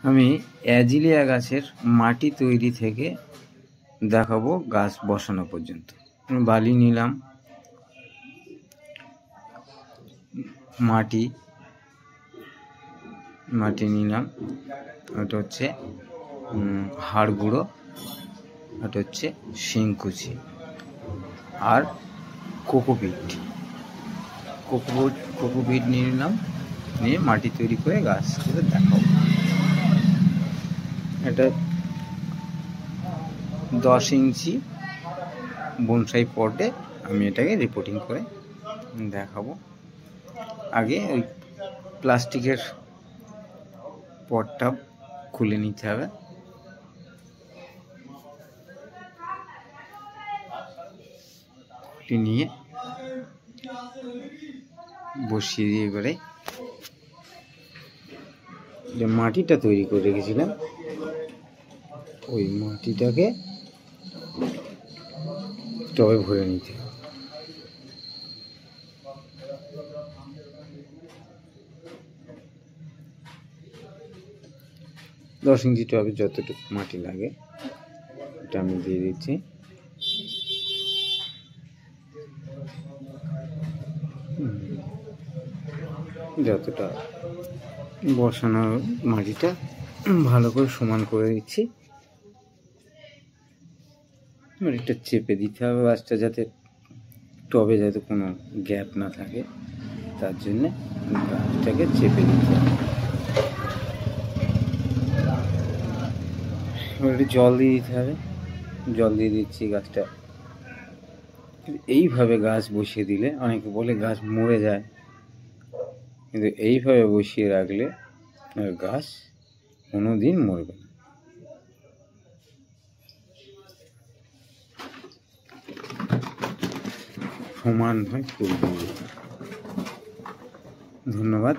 আমি অ্যাজিলিয়া গাছের মাটি তৈরি থেকে দেখাবো গাছ বসানো পর্যন্ত। বালি নিলাম, মাটি নিলাম, ওটা হচ্ছে হাড় গুঁড়ো, ওটা হচ্ছে শিংকুচি আর কোকোপিট নিয়ে নিলাম, নিয়ে মাটি তৈরি করে গাছ করে দেখাবো। এটা 10 ইঞ্চি বনসাই পটে আমি এটাকে রিপোর্টিং করে দেখাবো। আগে ওই প্লাস্টিকের পটটা খুলে নিতে হবে, নিয়ে বসিয়ে দিয়ে এবারে যে মাটিটা তৈরি করে রেখেছিলাম ওই মাটিটাকে টবে ভরে নিতে হবে। দশ ইঞ্চি টবে যতটুকু মাটি লাগে এটা আমি দিয়ে দিচ্ছি। যতটা বসানো মাটিটা ভালো করে সমান করে দিচ্ছি। এটা চেপে দিতে হবে গাছটা, যাতে টবে যাতে কোনো গ্যাপ না থাকে, তার জন্যে গাছটাকে চেপে দিতে হবে। এবার জল দিয়ে দিতে হবে, জল দিয়ে দিচ্ছি। গাছটা এইভাবে গাছ বসিয়ে দিলে, অনেকে বলে গাছ মরে যায়, কিন্তু এইভাবে বসিয়ে রাখলে গাছ কোনো দিন মরবে না। সমান হয় ফুল। ধন্যবাদ।